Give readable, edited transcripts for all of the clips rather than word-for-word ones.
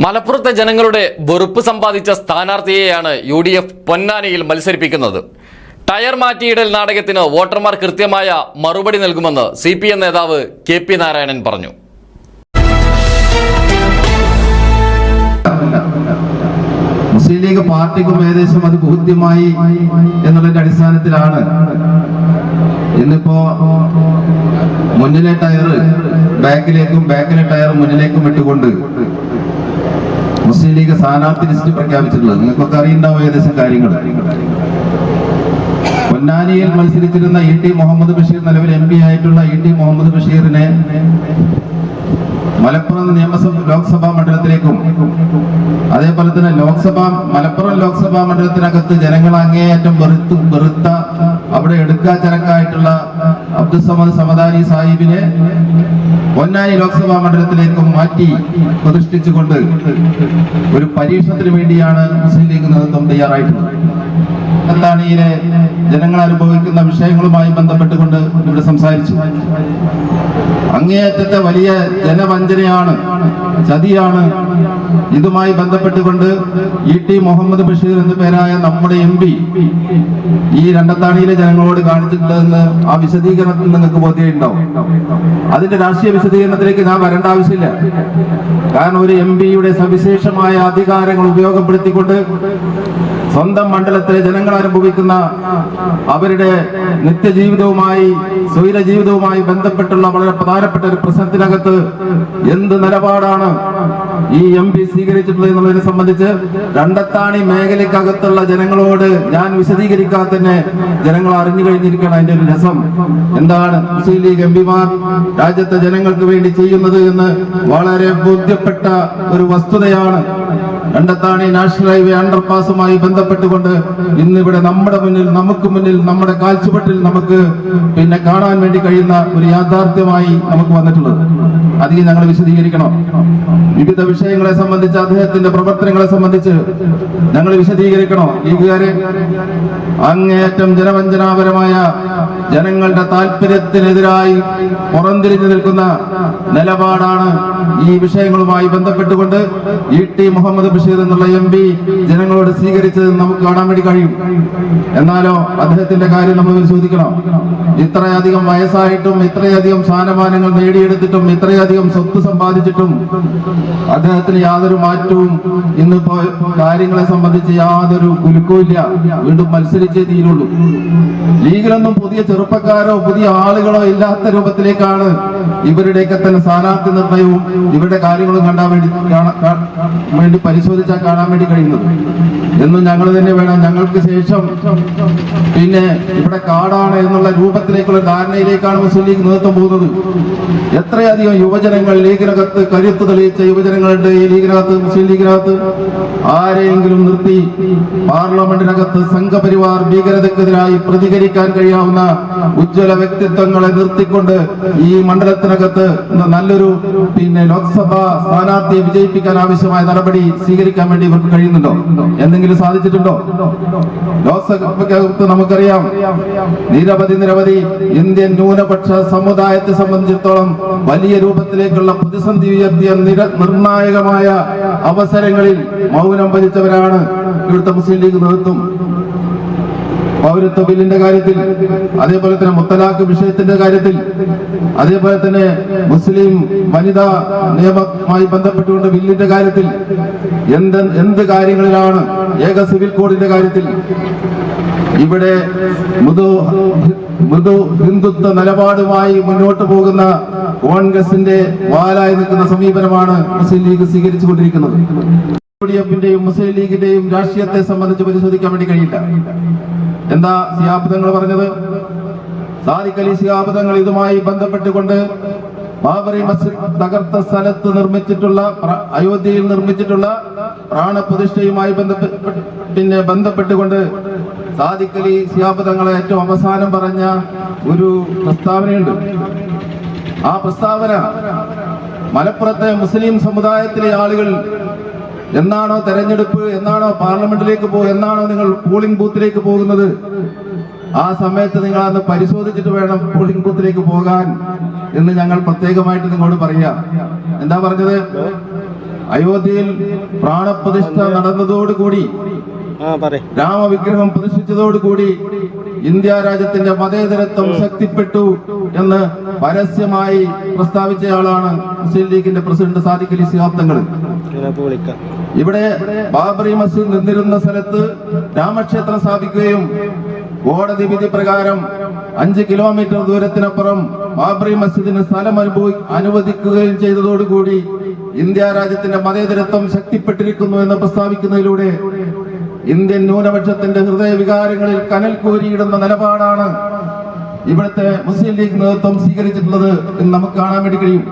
മലപ്പുറത്തെ ജനങ്ങളുടെ വെറുപ്പ് സമ്പാദിച്ച സ്ഥാനാർത്ഥിയെയാണ് UDF പൊന്നാനിയിൽ മത്സരിപ്പിക്കുന്നത്. ടയർ മാറ്റിയിടൽ നാടകത്തിന് വോട്ടർമാർ കൃത്യമായ മറുപടി നൽകുമെന്ന് CPM നേതാവ് KP നാരായണൻ പറഞ്ഞു. മുസ്ലിം ലീഗ് പാർട്ടിക്കും ഏകദേശം അത് ബോധ്യമായി എന്നുള്ളതിന്റെ അടിസ്ഥാനത്തിലാണ് ഇന്നിപ്പോ മുന്നിലെ ടയർ ബാക്കിലേക്കും ബാക്കിലെ ടയർ മുന്നിലേക്കും ഇട്ടുകൊണ്ട് മുസ്ലിം ലീഗ് സ്ഥാനാർത്ഥി ലിസ്റ്റ് പ്രഖ്യാപിച്ചിട്ടുള്ളത്. നിങ്ങൾക്കൊക്കെ അറിയുണ്ടാവും ഏകദേശം കാര്യങ്ങൾ. പൊന്നാനിയിൽ മത്സരിച്ചിരുന്ന ET മുഹമ്മദ് ബഷീർ, നിലവിൽ MP ആയിട്ടുള്ള ET മുഹമ്മദ് ബഷീറിനെ മലപ്പുറം ലോക്സഭാ മണ്ഡലത്തിലേക്കും അതേപോലെ തന്നെ മലപ്പുറം ലോക്സഭാ മണ്ഡലത്തിനകത്ത് ജനങ്ങൾ അങ്ങേയറ്റം വെറുത്ത അവിടെ എടുക്കാച്ചരക്കായിട്ടുള്ള അബ്ദുസമദ് സമദാനി സാഹിബിനെ പൊന്നാനി ലോക്സഭാ മണ്ഡലത്തിലേക്കും മാറ്റി പ്രതിഷ്ഠിച്ചുകൊണ്ട് ഒരു പരീക്ഷണത്തിന് വേണ്ടിയാണ് മുസ്ലിം ലീഗ് നേതൃത്വം തയ്യാറായിട്ടുള്ളത്. പൊന്നാനിയിലെ ജനങ്ങൾ അനുഭവിക്കുന്ന വിഷയങ്ങളുമായി ബന്ധപ്പെട്ടുകൊണ്ട് ഇവിടെ സംസാരിച്ചു. അങ്ങേയറ്റത്തെ വലിയ ജനവഞ്ചനയാണ്, ചതിയാണ്. ഇതുമായി ബന്ധപ്പെട്ടുകൊണ്ട് ET മുഹമ്മദ് ബഷീർ എന്ന പേരായ നമ്മുടെ MP ഈ രണ്ടത്താണിയിലെ ജനങ്ങളോട് കാണിച്ചിട്ടുള്ളതെന്ന് ആ വിശദീകരണത്തിൽ നിങ്ങൾക്ക് ബോധ്യമുണ്ടാവും. അതിന്റെ രാഷ്ട്രീയ വിശദീകരണത്തിലേക്ക് ഞാൻ വരേണ്ട ആവശ്യമില്ല. കാരണം ഒരു MPയുടെ സവിശേഷമായ അധികാരങ്ങൾ ഉപയോഗപ്പെടുത്തിക്കൊണ്ട് സ്വന്തം മണ്ഡലത്തിലെ ജനങ്ങൾ അനുഭവിക്കുന്ന അവരുടെ നിത്യജീവിതവുമായി സ്വൈര ജീവിതവുമായി ബന്ധപ്പെട്ടുള്ള വളരെ പ്രധാനപ്പെട്ട ഒരു പ്രശ്നത്തിനകത്ത് എന്ത് നിലപാടാണ് ഈ MP സ്വീകരിച്ചിട്ടുള്ളത് എന്നുള്ളതിനെ സംബന്ധിച്ച് രണ്ടത്താണി മേഖലയ്ക്കകത്തുള്ള ജനങ്ങളോട് ഞാൻ വിശദീകരിക്കാതെ തന്നെ ജനങ്ങൾ അറിഞ്ഞു കഴിഞ്ഞിരിക്കണം അതിന്റെ ഒരു രസം എന്താണ് മുസ്ലിം ലീഗ് MPമാർ രാജ്യത്തെ ജനങ്ങൾക്ക് വേണ്ടി ചെയ്യുന്നത് എന്ന് വളരെ ബോധ്യപ്പെട്ട ഒരു വസ്തുതയാണ്. രണ്ടത്താണി നാഷണൽ ഹൈവേ അണ്ടർപാസുമായി ബന്ധപ്പെട്ടുകൊണ്ട് ഇന്നിവിടെ നമുക്ക് മുന്നിൽ നമ്മുടെ കാൽച്ചുവട്ടിൽ നമുക്ക് കാണാൻ വേണ്ടി കഴിയുന്ന ഒരു യാഥാർത്ഥ്യമായി നമുക്ക് വന്നിട്ടുള്ളത്. അധികം ഞങ്ങൾ വിശദീകരിക്കണം. വിവിധ വിഷയങ്ങളെ സംബന്ധിച്ച് അദ്ദേഹത്തിന്റെ പ്രവർത്തനങ്ങളെ സംബന്ധിച്ച് ഞങ്ങൾ വിശദീകരിക്കണോ? ലീഗുകാരെ അങ്ങേയറ്റം ജനവഞ്ചനാപരമായ ജനങ്ങളുടെ താല്പര്യത്തിനെതിരായി പുറംതിരിഞ്ഞു നിൽക്കുന്ന നിലപാടാണ് ഈ വിഷയങ്ങളുമായി ബന്ധപ്പെട്ടുകൊണ്ട് ET മുഹമ്മദ് ബഷീർ എന്നുള്ള MP ജനങ്ങളോട് സ്വീകരിച്ചത് നമുക്ക് കാണാൻ വേണ്ടി കഴിയും. എന്നാലോ അദ്ദേഹത്തിന്റെ കാര്യം നമ്മൾ പരിശോധിക്കണം. ഇത്രയധികം വയസ്സായിട്ടും ഇത്രയധികം സ്ഥാനമാനങ്ങൾ നേടിയെടുത്തിട്ടും ഇത്രയധികം സ്വത്ത് സമ്പാദിച്ചിട്ടും അദ്ദേഹത്തിന് യാതൊരു മാറ്റവും ഇന്നിപ്പോ കാര്യങ്ങളെ സംബന്ധിച്ച് യാതൊരു കുലുക്കവുമില്ല. വീണ്ടും മത്സരിച്ചേ തീരുള്ളൂ. ലീഗിലൊന്നും പുതിയ ചെറുപ്പക്കാരോ പുതിയ ആളുകളോ ഇല്ലാത്ത രൂപത്തിലേക്കാണ് ഇവരുടെയൊക്കെ തന്നെ സ്ഥാനാർത്ഥി നിർണയവും ഇവരുടെ കാര്യങ്ങളും വേണ്ടി പരിശോധിച്ചാൽ കാണാൻ വേണ്ടി കഴിയുന്നത്. എന്നും ഞങ്ങൾ തന്നെ വേണം. ഞങ്ങൾക്ക് ശേഷം ഇവിടെ കാടാണ് എന്നുള്ള രൂപത്തിലേക്കുള്ള ധാരണയിലേക്കാണ് മുസ്ലിം ലീഗ് നേതൃത്വം പോകുന്നത്. എത്രയധികം യുവജനങ്ങൾ ലീഗിനകത്ത് കരുത്ത് തെളിയിച്ച യുവജനങ്ങളുണ്ട് ഈ ലീഗിനകത്ത്, മുസ്ലിം ലീഗിനകത്ത്. ആരെയെങ്കിലും നിർത്തി പാർലമെന്റിനകത്ത് സംഘപരിവാർ ഭീകരതക്കെതിരായി പ്രതികരിക്കാൻ കഴിയാവുന്ന ഉജ്ജ്വല വ്യക്തിത്വങ്ങളെ നിർത്തിക്കൊണ്ട് ഈ മണ്ഡലത്തിനകത്ത് നല്ലൊരു ലോക്സഭാ സ്ഥാനാർത്ഥിയെ വിജയിപ്പിക്കാൻ ആവശ്യമായ നടപടി സ്വീകരിക്കാൻ വേണ്ടി ഇവർക്ക് കഴിയുന്നുണ്ടോ? എന്തെങ്കിലും സാധിച്ചിട്ടുണ്ടോ? ലോക്സഭയ്ക്കകത്ത് നമുക്കറിയാം നിരവധി ഇന്ത്യൻ ന്യൂനപക്ഷ സമുദായത്തെ സംബന്ധിച്ചിടത്തോളം വലിയ രൂപത്തിലേക്കുള്ള പ്രതിസന്ധി ഉയർത്തിയ നിർണായകമായ അവസരങ്ങളിൽ മൗനം ഭരിച്ചവരാണ് ഇവിടുത്തെ മുസ്ലിം ലീഗ് നേതൃത്വം. പൗരത്വ ബില്ലിന്റെ കാര്യത്തിൽ, അതേപോലെ തന്നെ മുത്തലാഖ് വിഷയത്തിന്റെ കാര്യത്തിൽ, അതേപോലെ തന്നെ മുസ്ലിം വനിതാ നിയമവുമായി ബന്ധപ്പെട്ടുകൊണ്ട് ബില്ലിന്റെ കാര്യത്തിൽ എന്ത് കാര്യങ്ങളിലാണ്, ഏക സിവിൽ കോഡിന്റെ കാര്യത്തിൽ ഇവിടെ മൃദു ഹിന്ദുത്വ നിലപാടുമായി മുന്നോട്ട് പോകുന്ന കോൺഗ്രസിന്റെ വാലായി നിൽക്കുന്ന സമീപനമാണ് മുസ്ലിം ലീഗ് സ്വീകരിച്ചുകൊണ്ടിരിക്കുന്നത്. UDFന്റെയും മുസ്ലിം ലീഗിന്റെയും രാഷ്ട്രീയത്തെ സംബന്ധിച്ച് പരിശോധിക്കാൻ വേണ്ടി കഴിയില്ല. എന്താ ശിഹാബ് തങ്ങൾ പറഞ്ഞത്? സാദിഖ് അലി ശിഹാബ് തങ്ങൾ ഇതുമായി ബന്ധപ്പെട്ടുകൊണ്ട് ബാബറി മസ്ജിദ് തകർത്ത സ്ഥലത്ത് നിർമ്മിച്ചിട്ടുള്ള അയോധ്യയിൽ നിർമ്മിച്ചിട്ടുള്ള പ്രാണപ്രതിഷ്ഠയുമായി ബന്ധപ്പെട്ടുകൊണ്ട് സാദിഖ് അലി ശിഹാബ് തങ്ങളെ ഏറ്റവും അവസാനം പറഞ്ഞ ഒരു പ്രസ്താവനയുണ്ട്. ആ പ്രസ്താവന മലപ്പുറത്തെ മുസ്ലിം സമുദായത്തിലെ ആളുകൾ എന്നാണോ തെരഞ്ഞെടുപ്പ്, എന്നാണോ പാർലമെന്റിലേക്ക് എന്നാണോ നിങ്ങൾ പോളിംഗ് ബൂത്തിലേക്ക് പോകുന്നത്, ആ സമയത്ത് നിങ്ങൾ അന്ന് പരിശോധിച്ചിട്ട് വേണം പോളിംഗ് ബൂത്തിലേക്ക് പോകാൻ എന്ന് ഞങ്ങൾ പ്രത്യേകമായിട്ട് നിങ്ങളോട് പറയാം. എന്താ പറഞ്ഞത്? അയോധ്യയിൽ പ്രാണപ്രതിഷ്ഠ നടന്നതോടുകൂടി, രാമവിഗ്രഹം പ്രതിഷ്ഠിച്ചതോടുകൂടി ഇന്ത്യ രാജ്യത്തിന്റെ മതേതരത്വം ശക്തിപ്പെട്ടു എന്ന് പരസ്യമായി പ്രസ്താവിച്ചയാളാണ് മുസ്ലിം ലീഗിന്റെ പ്രസിഡന്റ് സാദിഖ് അലി ശിഹാബ് തങ്ങൾ. ഇവിടെ ബാബറി മസ്ജിദ് നിന്നിരുന്ന സ്ഥലത്ത് രാമക്ഷേത്രം സ്ഥാപിക്കുകയും കോടതി വിധി പ്രകാരം 5 കിലോമീറ്റർ ദൂരത്തിനപ്പുറം ബാബറി മസ്ജിദിന് സ്ഥലം അനുവദിക്കുകയും ചെയ്തതോടുകൂടി ഇന്ത്യ രാജ്യത്തിന്റെ മതേതരത്വം ശക്തിപ്പെട്ടിരിക്കുന്നു എന്ന് പ്രസ്താവിക്കുന്നതിലൂടെ ഇന്ത്യൻ ന്യൂനപക്ഷത്തിന്റെ ഹൃദയവികാരങ്ങളിൽ കനൽ കോരിയിടുന്ന നിലപാടാണ് ഇവിടുത്തെ മുസ്ലിം ലീഗ് നേതൃത്വം സ്വീകരിച്ചിട്ടുള്ളത് എന്ന് നമുക്ക് കാണാൻ വേണ്ടി കഴിയും.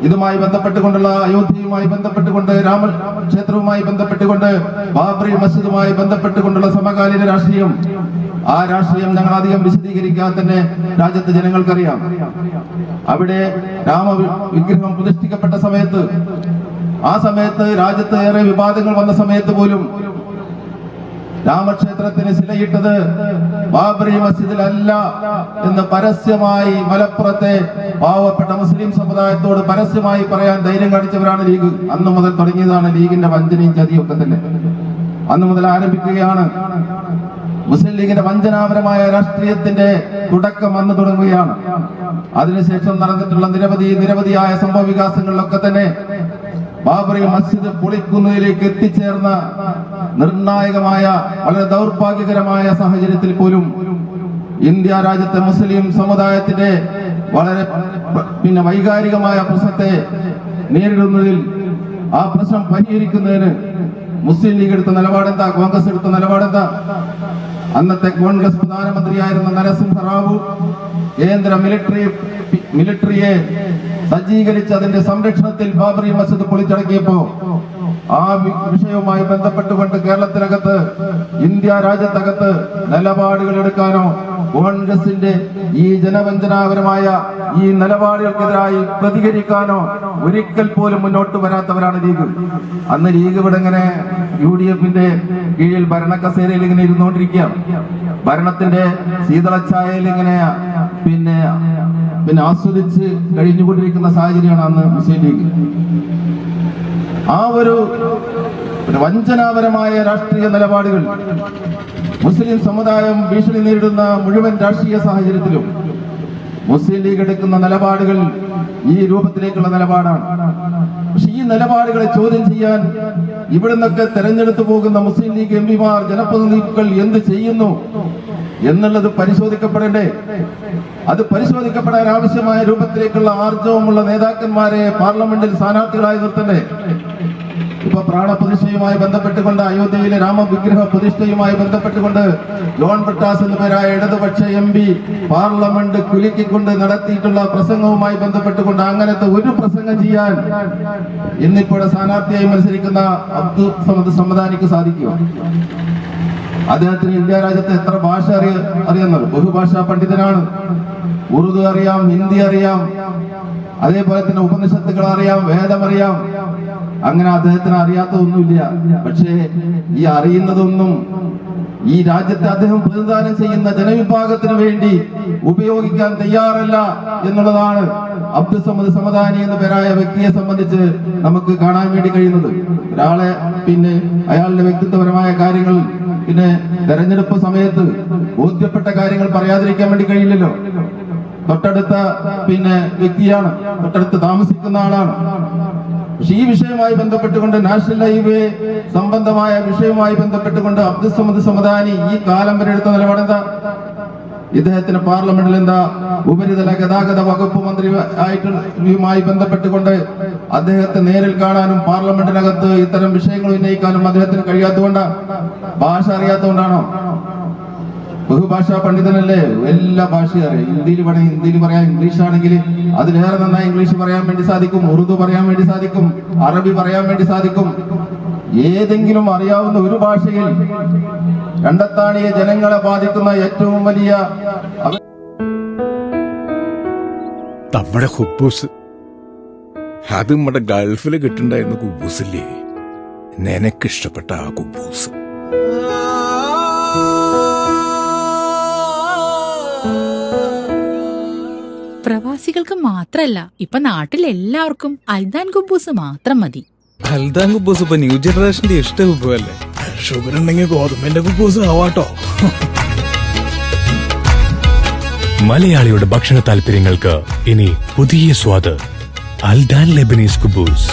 ഇതുമായി ബന്ധപ്പെട്ടുകൊണ്ടുള്ള അയോധ്യയുമായി ബന്ധപ്പെട്ടുകൊണ്ട്, രാമക്ഷേത്രവുമായി ബന്ധപ്പെട്ടുകൊണ്ട്, ബാബറി മസ്ജിദുമായി ബന്ധപ്പെട്ടുകൊണ്ടുള്ള സമകാലീന രാഷ്ട്രീയം, ആ രാഷ്ട്രീയം ഞങ്ങൾ അധികം വിശദീകരിക്കാതെ തന്നെ രാജ്യത്തെ ജനങ്ങൾക്കറിയാം. അവിടെ രാമവിഗ്രഹം പ്രതിഷ്ഠിക്കപ്പെട്ട സമയത്ത്, ആ സമയത്ത് രാജ്യത്ത് ഏറെ വിവാദങ്ങൾ വന്ന സമയത്ത് പോലും രാമക്ഷേത്രത്തിന് ശിലയിട്ടത് ബാബറി മസ്ജിദിലല്ല എന്ന് പരസ്യമായി മലപ്പുറത്തെ പാവപ്പെട്ട മുസ്ലിം സമുദായത്തോട് പരസ്യമായി പറയാൻ ധൈര്യം കാണിച്ചവരാണ് ലീഗ്. അന്ന് മുതൽ തുടങ്ങിയതാണ് ലീഗിന്റെ വഞ്ചനയും ചതിയും ഒക്കെ തന്നെ. അന്ന് മുതൽ ആരംഭിക്കുകയാണ് മുസ്ലിം ലീഗിന്റെ വഞ്ചനാപരമായ രാഷ്ട്രീയത്തിന്റെ തുടക്കം വന്നു തുടങ്ങുകയാണ്. അതിനുശേഷം നടന്നിട്ടുള്ള നിരവധിയായ സംഭവ വികാസങ്ങളിലൊക്കെ തന്നെ ബാബറി മസ്ജിദ് പൊളിക്കുന്നതിലേക്ക് എത്തിച്ചേർന്ന നിർണായകമായ, വളരെ ദൗർഭാഗ്യകരമായ സാഹചര്യത്തിൽ പോലും ഇന്ത്യ രാജ്യത്തെ മുസ്ലിം സമുദായത്തിന്റെ വളരെ വൈകാരികമായ പ്രശ്നത്തെ നേരിടുന്നതിൽ, ആ പ്രശ്നം പരിഹരിക്കുന്നതിന് മുസ്ലിം ലീഗ് എടുത്ത നിലപാടെന്താ, കോൺഗ്രസ് എടുത്ത നിലപാടെന്താ? അന്നത്തെ കോൺഗ്രസ് പ്രധാനമന്ത്രിയായിരുന്ന നരസിംഹറാവു കേന്ദ്ര മിലിറ്ററിയെ സജ്ജീകരിച്ച് അതിന്റെ സംരക്ഷണത്തിൽ ബാബറി മസ്ജിദ് പൊളിച്ചടക്കിയപ്പോ ആ വിഷയവുമായി ബന്ധപ്പെട്ടുകൊണ്ട് കേരളത്തിനകത്ത്, ഇന്ത്യ രാജ്യത്തകത്ത് നിലപാടുകൾ എടുക്കാനോ കോൺഗ്രസിന്റെ ഈ ജനവഞ്ചനാപരമായ ഈ നിലപാടുകൾക്കെതിരായി പ്രതികരിക്കാനോ ഒരിക്കൽ പോലും മുന്നോട്ട് വരാത്തവരാണ് ലീഗ്. അന്ന് ലീഗ് ഇവിടെ ഇങ്ങനെ UDF-ന്റെ കീഴിൽ ഭരണക്കസേരയിൽ ഇങ്ങനെ ഇരുന്നുകൊണ്ടിരിക്കുക, ഭരണത്തിന്റെ ശീതളഛായയിൽ ഇങ്ങനെ പിന്നെ ആസ്വദിച്ച് കഴിഞ്ഞുകൊണ്ടിരിക്കുന്ന സാഹചര്യമാണ് അന്ന് മുസ്ലിം ലീഗ്. ആ ഒരു വഞ്ചനാപരമായ രാഷ്ട്രീയ നിലപാടുകൾ മുസ്ലിം സമുദായം ഭീഷണി നേരിടുന്ന മുഴുവൻ രാഷ്ട്രീയ സാഹചര്യത്തിലും മുസ്ലിം ലീഗ് എടുക്കുന്ന നിലപാടുകൾ ഈ രൂപത്തിലേക്കുള്ള നിലപാടാണ്. പക്ഷെ ഈ നിലപാടുകളെ ചോദ്യം ചെയ്യാൻ ഇവിടുന്നൊക്കെ തെരഞ്ഞെടുത്തു പോകുന്ന മുസ്ലിം ലീഗ് എംപിമാർ, ജനപ്രതിനിധികൾ എന്ത് ചെയ്യുന്നു എന്നുള്ളത് പരിശോധിക്കപ്പെടേണ്ടേ? അത് പരിശോധിക്കപ്പെടാൻ ആവശ്യമായ രൂപത്തിലേക്കുള്ള ആർജവമുള്ള നേതാക്കന്മാരെ പാർലമെന്റിൽ സ്ഥാനാർത്ഥികളായി നിർത്തണ്ടേ? ഇപ്പൊ പ്രാണപ്രതിഷ്ഠയുമായി ബന്ധപ്പെട്ടുകൊണ്ട്, അയോധ്യയിലെ രാമവിഗ്രഹ പ്രതിഷ്ഠയുമായി ബന്ധപ്പെട്ടുകൊണ്ട് ജോൺ ബ്രിട്ടാസ് എന്ന പേരായ ഇടതുപക്ഷ MP പാർലമെന്റ് കുലുക്കിക്കൊണ്ട് നടത്തിയിട്ടുള്ള പ്രസംഗവുമായി ബന്ധപ്പെട്ടുകൊണ്ട് അങ്ങനത്തെ ഒരു പ്രസംഗം ചെയ്യാൻ ഇന്നിപ്പോഴെ സ്ഥാനാർത്ഥിയായി മത്സരിക്കുന്ന അബ്ദുൾ സമദ് സമദാനിക്ക് സാധിക്കുമോ? അദ്ദേഹത്തിന് ഇന്ത്യ രാജ്യത്തെ എത്ര ഭാഷ അറിയുന്നത്? ബഹുഭാഷാ പണ്ഡിതനാണ്. ഉറുദു അറിയാം, ഹിന്ദി അറിയാം, അതേപോലെ തന്നെ ഉപനിഷത്തുകൾ അറിയാം, വേദമറിയാം. അങ്ങനെ അദ്ദേഹത്തിന് അറിയാത്തതൊന്നുമില്ല. പക്ഷേ ഈ അറിയുന്നതൊന്നും ഈ രാജ്യത്തെ അദ്ദേഹം പ്രതിദാനം ചെയ്യുന്ന ജനവിഭാഗത്തിന് വേണ്ടി ഉപയോഗിക്കാൻ തയ്യാറല്ല എന്നുള്ളതാണ് അബ്ദുൾ സമദ് സമദാനി എന്ന പേരായ വ്യക്തിയെ സംബന്ധിച്ച് നമുക്ക് കാണാൻ വേണ്ടി കഴിയുന്നത്. ഒരാളെ അയാളുടെ വ്യക്തിത്വപരമായ കാര്യങ്ങൾ തെരഞ്ഞെടുപ്പ് സമയത്ത് ബോധ്യപ്പെട്ട കാര്യങ്ങൾ പറയാതിരിക്കാൻ വേണ്ടി കഴിയില്ലല്ലോ. തൊട്ടടുത്ത വ്യക്തിയാണ്, തൊട്ടടുത്ത് താമസിക്കുന്ന ആളാണ്. പക്ഷെ ഈ വിഷയവുമായി ബന്ധപ്പെട്ടുകൊണ്ട്, നാഷണൽ ഹൈവേ സംബന്ധമായ വിഷയവുമായി ബന്ധപ്പെട്ടുകൊണ്ട് അബ്ദുൾ സമദ് സമദാനി ഈ കാലം വരെ എടുത്ത നിലപാടെന്താ? ഇദ്ദേഹത്തിന് പാർലമെന്റിൽ എന്താ ഉപരിതല ഗതാഗത വകുപ്പ് മന്ത്രി ആയിട്ടുമായി ബന്ധപ്പെട്ടുകൊണ്ട് അദ്ദേഹത്തെ നേരിൽ കാണാനും പാർലമെന്റിനകത്ത് ഇത്തരം വിഷയങ്ങൾ ഉന്നയിക്കാനും അദ്ദേഹത്തിന് കഴിയാത്തതുകൊണ്ടാ? ഭാഷ അറിയാത്തതുകൊണ്ടാണോ? ബഹുഭാഷാ പണ്ഡിതനല്ലേ, എല്ലാ ഭാഷയും അറിയാം. ഹിന്ദിയിൽ വേണമെങ്കിൽ ഹിന്ദിയിൽ പറയാം, ഇംഗ്ലീഷ് ആണെങ്കിൽ അതിലേറെ നന്നായി ഇംഗ്ലീഷ് പറയാൻ വേണ്ടി സാധിക്കും, ഉറുദു പറയാൻ വേണ്ടി സാധിക്കും, അറബി പറയാൻ വേണ്ടി സാധിക്കും. ഏതെങ്കിലും അറിയാവുന്ന ഒരു ഭാഷയിൽ രണ്ടത്താണിയെ ജനങ്ങളെ ബാധിക്കുന്ന ഏറ്റവും വലിയ നമ്മുടെ കുബൂസ്, അത് നമ്മുടെ ഗൾഫിൽ കിട്ടുണ്ടായിരുന്ന കുബൂസില്ലേ, നിനക്കിഷ്ടപ്പെട്ട ആ കുബൂസ്. പ്രവാസികൾക്ക് മാത്രല്ല, ഇപ്പൊ നാട്ടിലെല്ലാവർക്കും അൽദാൻ കുബൂസ് മാത്രം മതി. ഹൽദാൻ കുബൂസ് ഇപ്പൊ ന്യൂ ജനറേഷന്റെ ഇഷ്ട കുബുവല്ലേ. ഷുഗർ ഉണ്ടെങ്കിൽ ഗോതമ്പിന്റെ കുബൂസ് ആവാട്ടോ. മലയാളിയുടെ ഭക്ഷണ താല്പര്യങ്ങൾക്ക് ഇനി പുതിയ സ്വാദ്. അൽദാൻ ലെബനീസ് കുബൂസ്.